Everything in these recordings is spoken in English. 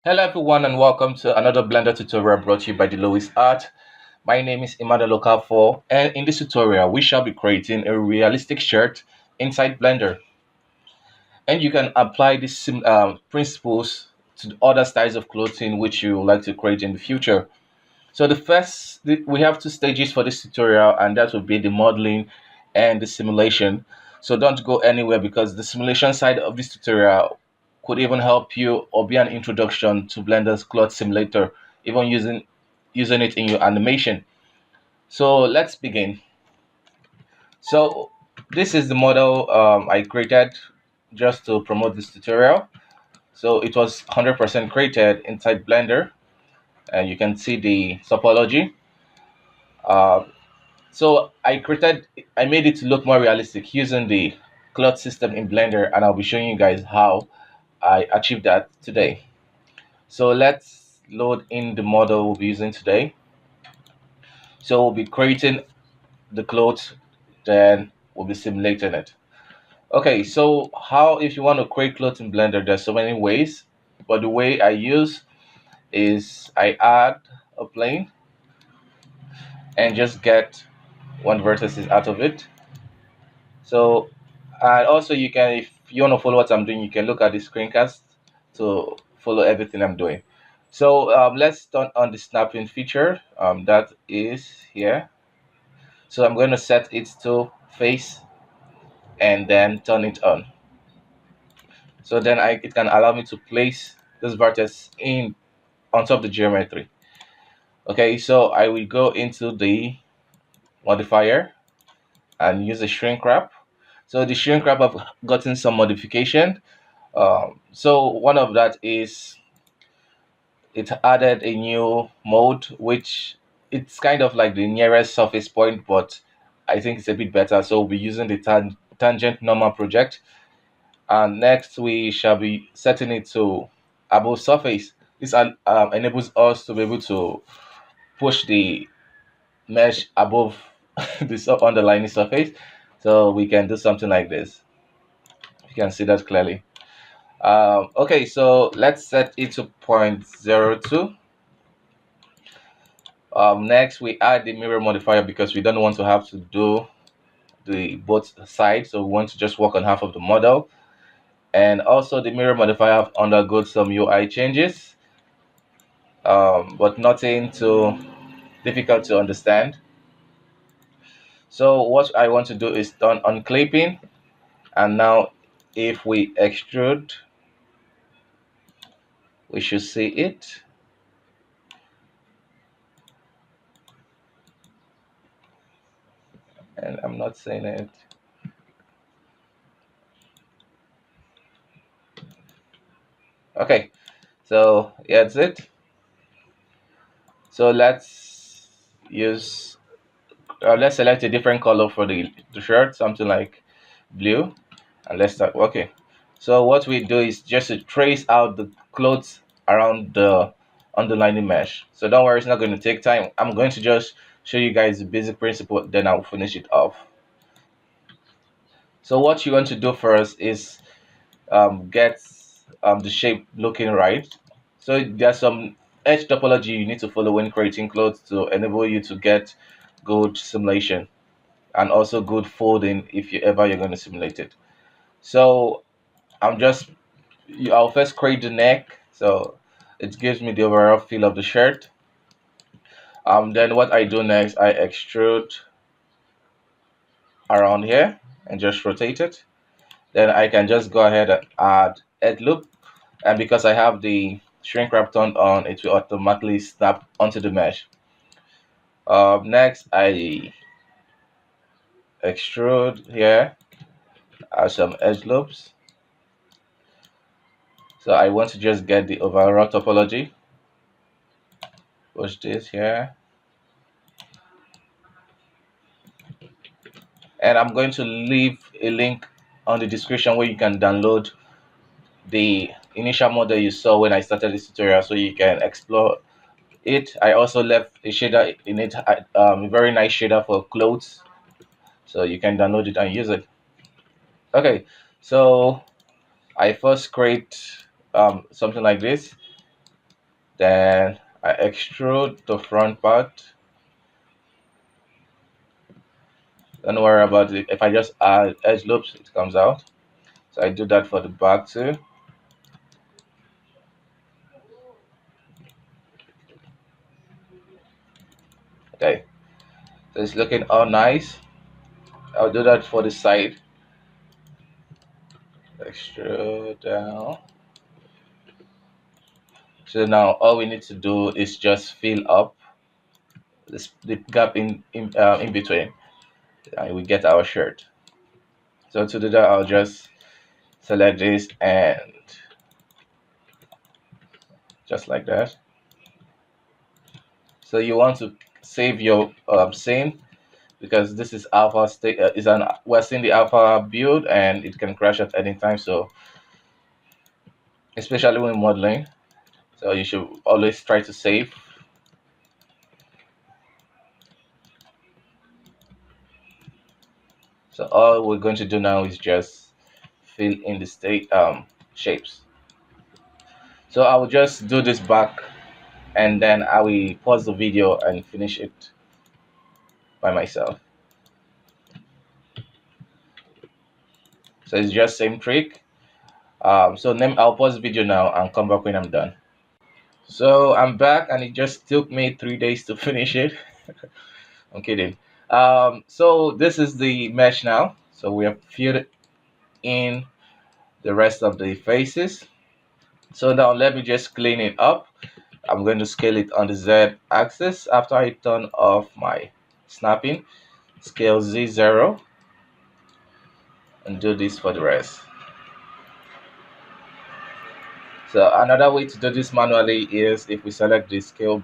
Hello everyone and welcome to another Blender tutorial brought to you by the Luwizart. My name is Emmanuel Okafor, and in this tutorial we shall be creating a realistic shirt inside Blender. And you can apply these principles to other styles of clothing which you would like to create in the future. So we have two stages for this tutorial, and that will be the modeling and the simulation. So don't go anywhere because the simulation side of this tutorial could even help you or be an introduction to Blender's cloth simulator, even using it in your animation. So let's begin. So this is the model I created just to promote this tutorial. So it was 100% created inside Blender, and you can see the topology. Uh, So I made it to look more realistic using the cloth system in Blender, and I'll be showing you guys how I achieved that today. So let's load in the model we'll be using today. So we'll be creating the clothes, then we'll be simulating it. Okay, so how if you want to create clothes in Blender, there's so many ways, but the way I use is I add a plane and just get one vertices out of it. So, and also you can, if you want to follow what I'm doing, you can look at the screencast to follow everything I'm doing. So let's turn on the snapping feature. That is here. So I'm going to set it to face and then turn it on. So then it can allow me to place this vertex in on top of the geometry. Okay, so I will go into the modifier and use the shrink wrap. So the shrink wrap I've gotten some modification. So one of that is it added a new mode, which it's kind of like the nearest surface point, but I think it's a bit better. So we'll be using the tangent normal project. And next we shall be setting it to above surface. This enables us to be able to push the mesh above the underlying surface. So we can do something like this. You can see that clearly. Okay, so let's set it to 0.02. Next, we add the mirror modifier because we don't want to have to do the both sides, so we want to just work on half of the model. And also, the mirror modifier have undergone some UI changes, but nothing too difficult to understand. So what I want to do is turn on clipping, and now if we extrude, we should see it. And I'm not saying it. Okay, so yeah, that's it. So use let's select a different color for the shirt, something like blue, and let's start working. So what we do is just to trace out the clothes around the underlining mesh. So don't worry, it's not going to take time. I'm going to just show you guys the basic principle, then I'll finish it off. So what you want to do first is get the shape looking right. So there's some edge topology you need to follow when creating clothes to enable you to get good simulation and also good folding if you're going to simulate it. So I'll first create the neck, so it gives me the overall feel of the shirt. Then what I do next, I extrude around here and just rotate it. Then I can just go ahead and add head loop, and because I have the shrink wrap turned on, it will automatically snap onto the mesh. Next, I extrude here, add some edge loops. So I want to just get the overall topology. Push this here. And I'm going to leave a link on the description where you can download the initial model you saw when I started this tutorial so you can explore it. I also left a shader in it, a very nice shader for clothes, so you can download it and use it. Okay, so I first create something like this. Then I extrude the front part. Don't worry about it. If I just add edge loops, it comes out. So I do that for the back too. Okay, so it's looking all nice. I'll do that for the side. Extrude down. So now all we need to do is just fill up the gap in between, and we get our shirt. So to do that, I'll just select this and just like that. So you want to save your scene because this is alpha state is an we're seeing the alpha build and it can crash at any time. So especially when modeling, so you should always try to save. So all we're going to do now is just fill in the state shapes. So I will just do this back and then I will pause the video and finish it by myself. So it's just same trick. So I'll pause the video now and come back when I'm done. So I'm back and it just took me 3 days to finish it. I'm kidding. So this is the mesh now. So we have filled in the rest of the faces. So now let me just clean it up. I'm going to scale it on the Z axis after I turn off my snapping. Scale Z0 and do this for the rest. So another way to do this manually is if we select the scale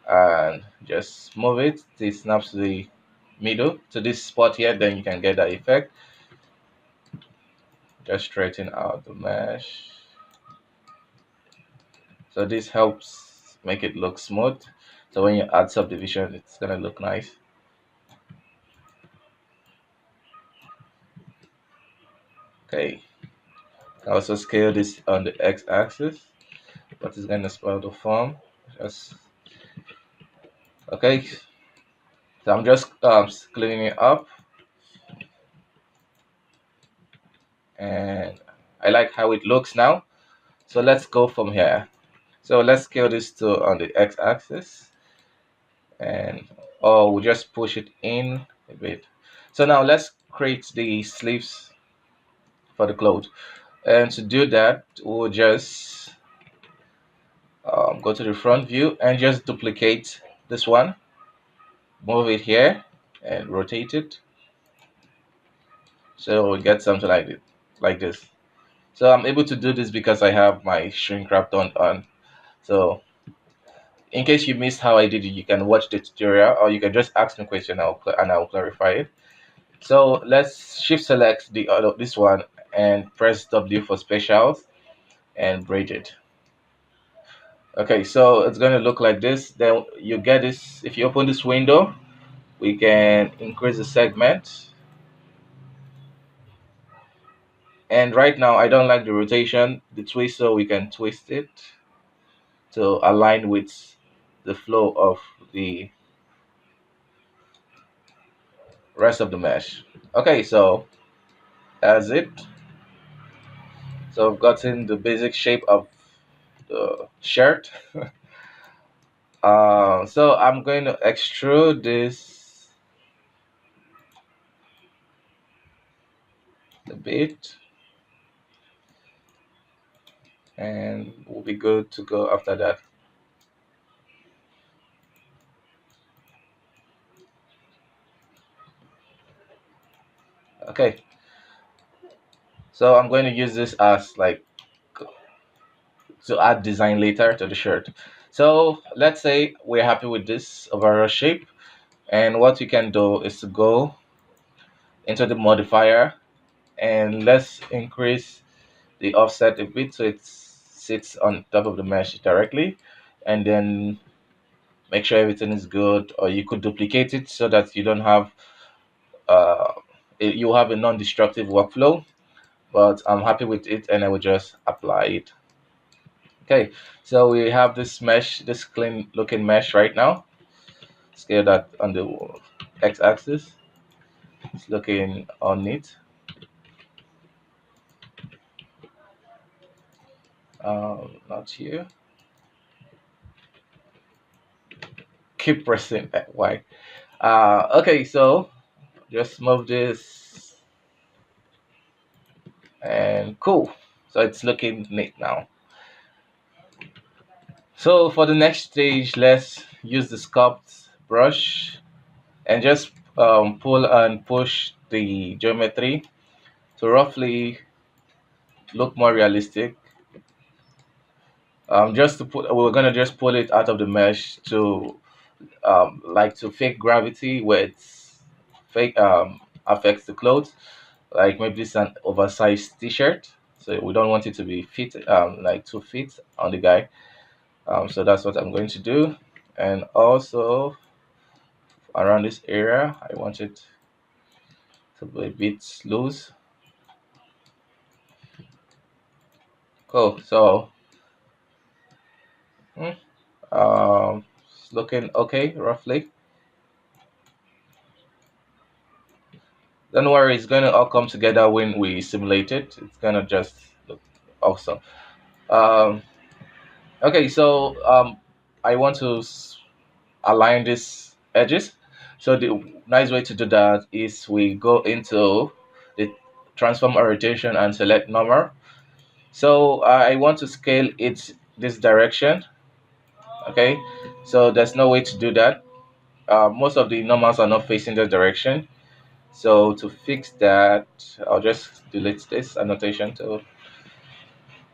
and just move it, it snaps to the middle to this spot here, then you can get that effect. Just straighten out the mesh. So this helps make it look smooth. So when you add subdivision, it's gonna look nice. Okay. Also scale this on the x-axis, but it's gonna spoil the form. Just okay. So I'm just cleaning it up, and I like how it looks now. So let's go from here. So let's scale this to on the x-axis, and oh, we just push it in a bit. So now let's create the sleeves for the clothes. And to do that, we'll just go to the front view and just duplicate this one, move it here, and rotate it. So we get something like it, like this. So I'm able to do this because I have my shrink wrap on. So in case you missed how I did it, you can watch the tutorial or you can just ask me a question and I'll clarify it. So let's shift select the other this one and press W for specials and braid it. Okay, so it's going to look like this. Then you get this. If you open this window, we can increase the segment. And right now, I don't like the rotation, the twist, so we can twist it to align with the flow of the rest of the mesh. Okay, so that's it. So I've gotten the basic shape of the shirt. So I'm going to extrude this a bit and we'll be good to go after that. Okay, so I'm going to use this as like to add design later to the shirt. So let's say we're happy with this overall shape, and what you can do is to go into the modifier and let's increase the offset a bit so it sits on top of the mesh directly, and then make sure everything is good, or you could duplicate it so that you don't have uh, you have a non-destructive workflow. But I'm happy with it and I will just apply it. Okay, so we have this mesh, this clean looking mesh right now. Scale that on the x-axis. It's looking all neat. Not here. Keep pressing Y. Okay, so just move this and cool. So it's looking neat now. So for the next stage, let's use the sculpt brush and just pull and push the geometry to roughly look more realistic. Just to put, we're gonna just pull it out of the mesh to like to fake gravity where it's fake affects the clothes. Like maybe it's an oversized T-shirt, so we don't want it to be fit like too fit on the guy. So that's what I'm going to do, and also around this area, I want it to be a bit loose. Cool. So hmm, it's looking okay roughly. Don't worry, it's gonna all come together when we simulate it. It's gonna just look awesome. Um, okay, so I want to align these edges. So the nice way to do that is we go into the transform orientation and select normal. So I want to scale it this direction. Okay, so there's no way to do that. Most of the normals are not facing that direction. So to fix that, I'll just delete this annotation. So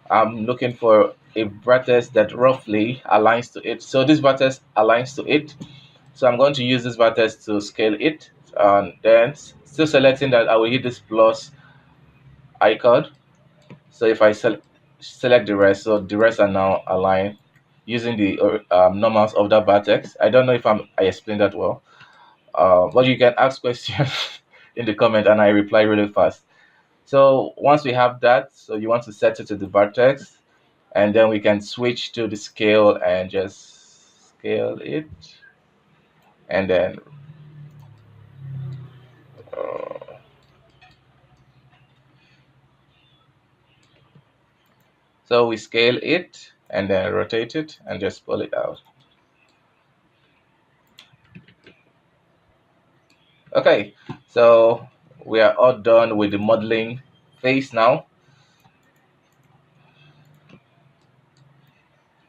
I'm looking for a vertex that roughly aligns to it. So this vertex aligns to it. So I'm going to use this vertex to scale it. And then still selecting that, I will hit this plus icon. So if I select the rest, so the rest are now aligned using the normals of that vertex. I don't know if I explained that well. But you can ask questions in the comment and I reply really fast. So once we have that, so you want to set it to the vertex, and then we can switch to the scale and just scale it, and then uh, so we scale it and then rotate it and just pull it out. Okay, so we are all done with the modeling phase now.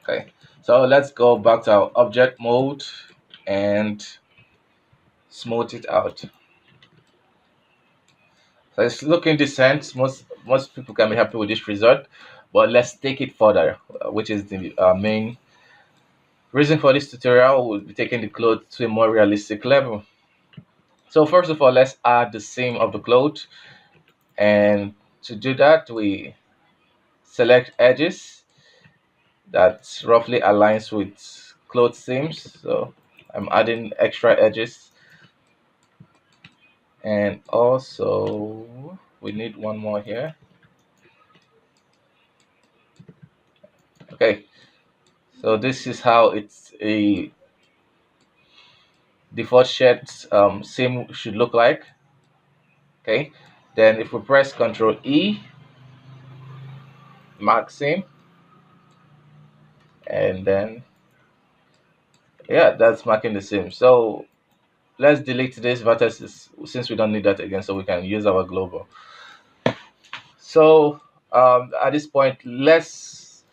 Okay, so let's go back to our object mode and smooth it out. So it's looking decent. Most people can be happy with this result, but let's take it further, which is the main reason for this tutorial. We'll be taking the clothes to a more realistic level. So first of all, let's add the seam of the cloth, and to do that, we select edges that roughly aligns with cloth seams. So I'm adding extra edges, and also we need one more here. Okay, so this is how it's a default shirt seam should look like. Okay, then if we press Ctrl E, mark seam, and then yeah, that's marking the seam. So let's delete this vertices since we don't need that again, so we can use our global. So at this point, let's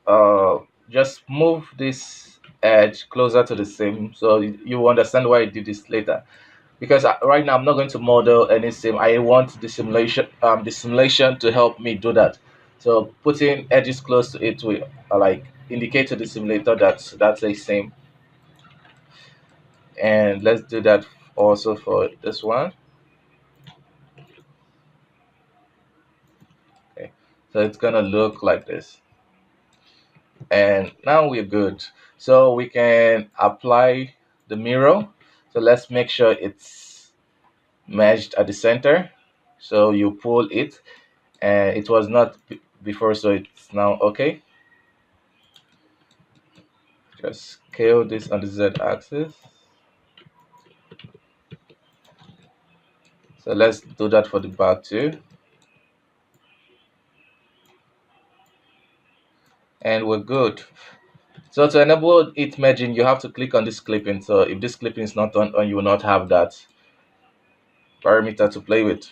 uh, just move this edge closer to the seam, so you understand why I did this later. Because right now I'm not going to model any sim. I want the simulation to help me do that. So putting edges close to it will like indicate to the simulator that that's a sim. And let's do that also for this one. Okay, so it's gonna look like this, and now we're good. So we can apply the mirror. So let's make sure it's meshed at the center. So you pull it, and it was not before, so it's now okay. Just scale this on the Z axis. So let's do that for the back too. And we're good. So to enable it merging, you have to click on this clipping. So if this clipping is not on, you will not have that parameter to play with.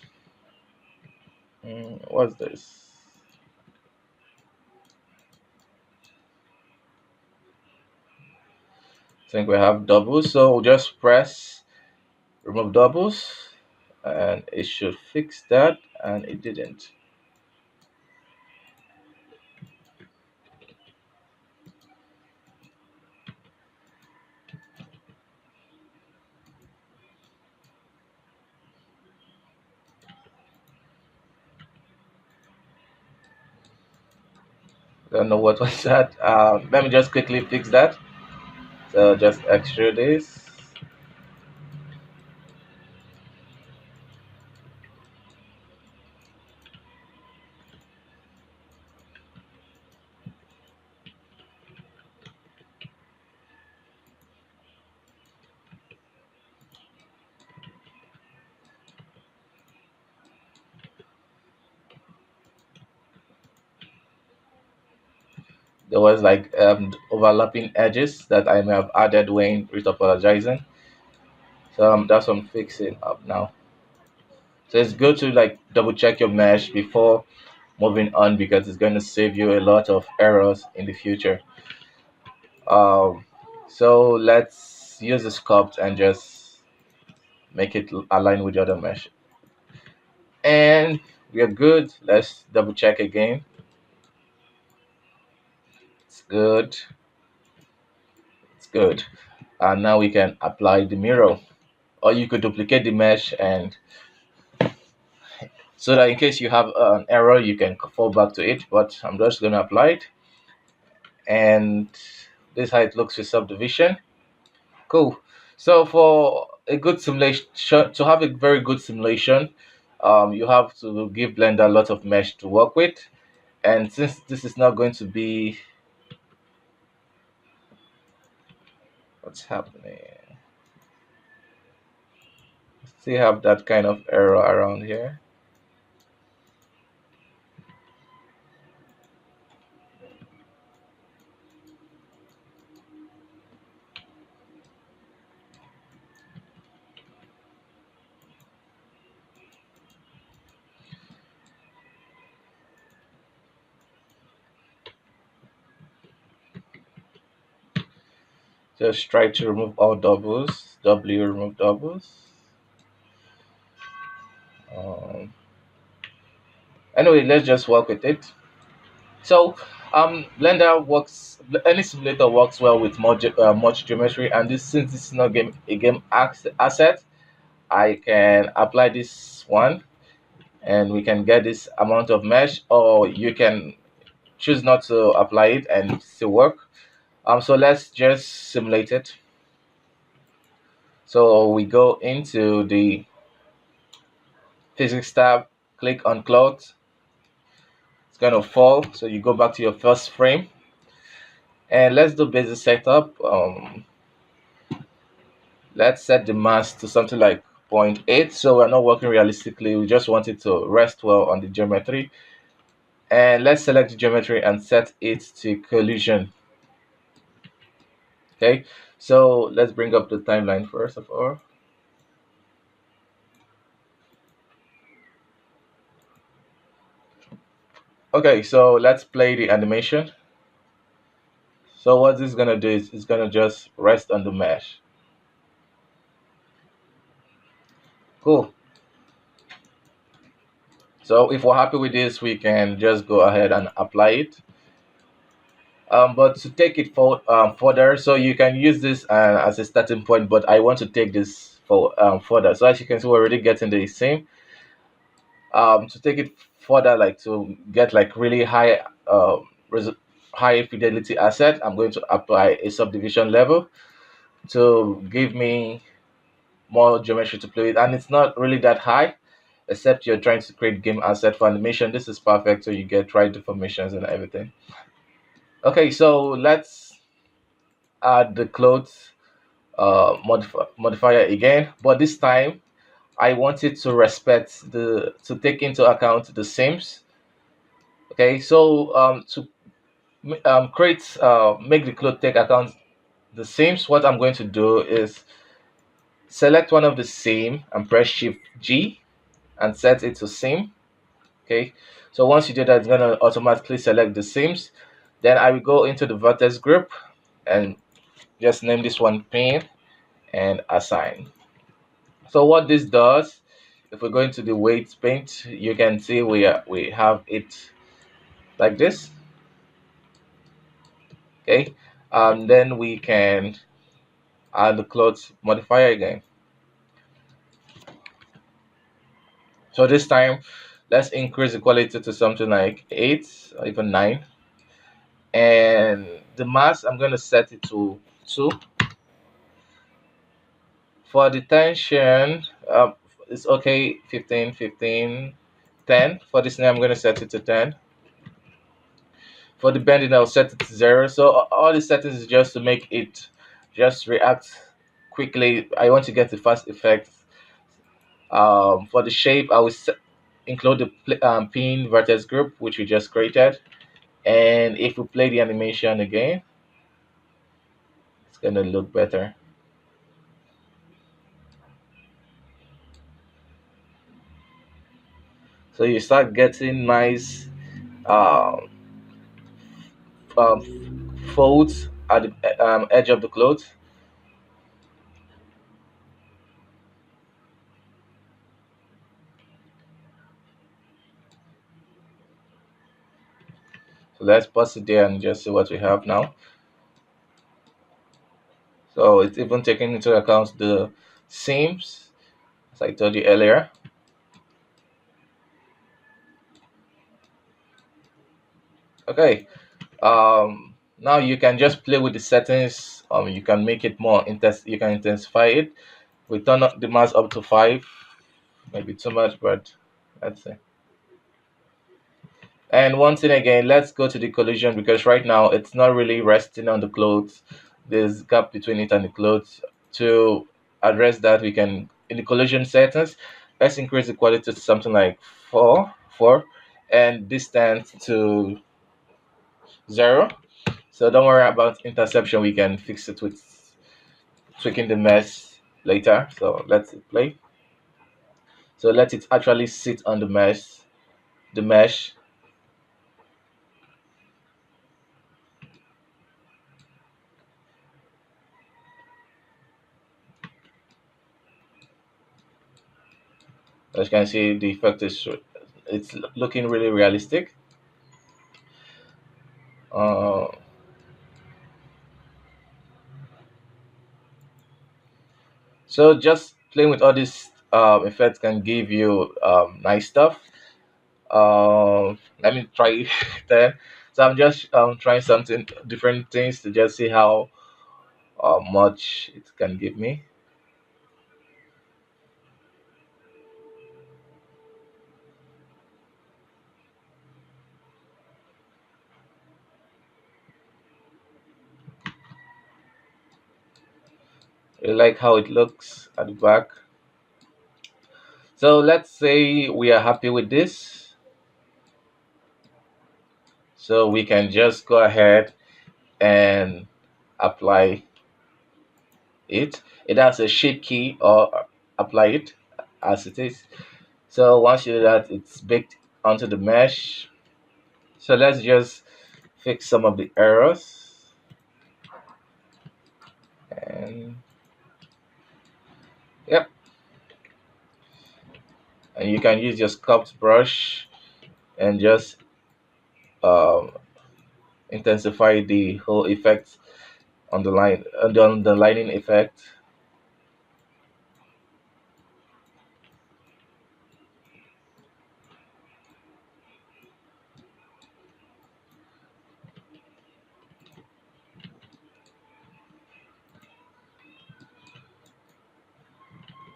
What's this? I think we have doubles. So we'll just press remove doubles and it should fix that, and it didn't. Don't know what was that. Let me just quickly fix that. So just extrude this. There was like overlapping edges that I may have added when with apologizing. So that's what I'm fixing up now. So it's good to like double check your mesh before moving on, because it's going to save you a lot of errors in the future. Um, so let's use the sculpt and just make it align with the other mesh. And we are good. Let's double check again. It's good. It's good. And now we can apply the mirror. Or you could duplicate the mesh, and so that in case you have an error, you can fall back to it. But I'm just going to apply it. And this is how it looks with subdivision. Cool. So for a good simulation, to have a very good simulation, you have to give Blender a lot of mesh to work with. And since this is not going to be, what's happening? Still have that kind of error around here. Just try to remove all doubles. W remove doubles. Um, anyway, let's just work with it. So, Blender works. Any simulator works well with much geometry, and this since this is not a game asset, I can apply this one, and we can get this amount of mesh, or you can choose not to apply it and still work. So let's just simulate it. So we go into the physics tab, click on cloth. It's gonna fall, so you go back to your first frame, and let's do basic setup. Let's set the mass to something like 0.8, so we're not working realistically. We just want it to rest well on the geometry. And let's select the geometry and set it to collision. Okay, so let's bring up the timeline first of all. Okay, so let's play the animation. So what this is gonna do is it's gonna just rest on the mesh. Cool. So if we're happy with this, we can just go ahead and apply it. But to take it further, so you can use this as a starting point, but I want to take this further. So as you can see, we're already getting the same. To take it further, like to get like really high fidelity asset, I'm going to apply a subdivision level to give me more geometry to play with, and it's not really that high, except you're trying to create game asset for animation. This is perfect, so you get right deformations and everything. Okay, so let's add the clothes modifier again, but this time I wanted to respect to take into account the seams. Okay, so to create make the cloth take account the seams, what I'm going to do is select one of the seam and press Shift G and set it to seam. Okay, so once you do that, it's going to automatically select the seams. Then I will go into the vertex group and just name this one pin and assign. So what this does, if we go into the weight paint, you can see we have it like this. Okay, then we can add the clothes modifier again. So this time, let's increase the quality to something like 8 or even 9. And the mass, I'm going to set it to 2. For the tension, it's okay, 15, 15, 10. For this now, I'm going to set it to 10. For the bending, I'll set it to 0. So all the settings is just to make it just react quickly. I want to get the fast effect. For the shape, I will include the pin vertex group, which we just created. And if we play the animation again, it's going to look better. So you start getting nice um, folds at the edge of the clothes. So let's pause it there and just see what we have now. So it's even taking into account the seams, as I told you earlier. Okay. Now you can just play with the settings. You can make it more You can intensify it. We turn up the mass up to 5. Maybe too much, but let's see. And once in again, let's go to the collision because right now it's not really resting on the clothes. There's gap between it and the clothes. To address that, we can in the collision settings, let's increase the quality to something like 4, and distance to 0. So don't worry about interception. We can fix it with tweaking the mesh later. So let's play. So let it actually sit on the mesh. As you can see, the effect is it's looking really realistic. Uh, so just playing with all these effects can give you nice stuff. Let me try then. So I'm just trying something different things to just see how much it can give me. I like how it looks at the back. So let's say we are happy with this. So we can just go ahead and apply it. It has a shape key or apply it as it is. So once you do that, it's baked onto the mesh. So let's just fix some of the errors. And yep, and you can use your sculpt brush and just um, intensify the whole effect on the line, on the lining effect.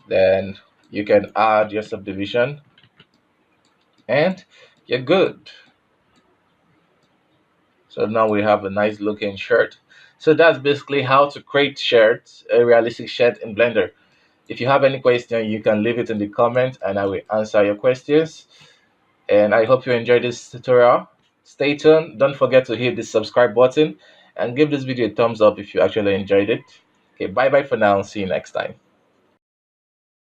Then you can add your subdivision and you're good. So now we have a nice looking shirt. So that's basically how to create shirts, a realistic shirt in Blender. If you have any question, you can leave it in the comment and I will answer your questions. And I hope you enjoyed this tutorial. Stay tuned. Don't forget to hit the subscribe button and give this video a thumbs up if you actually enjoyed it. Okay, bye bye for now. See you next time.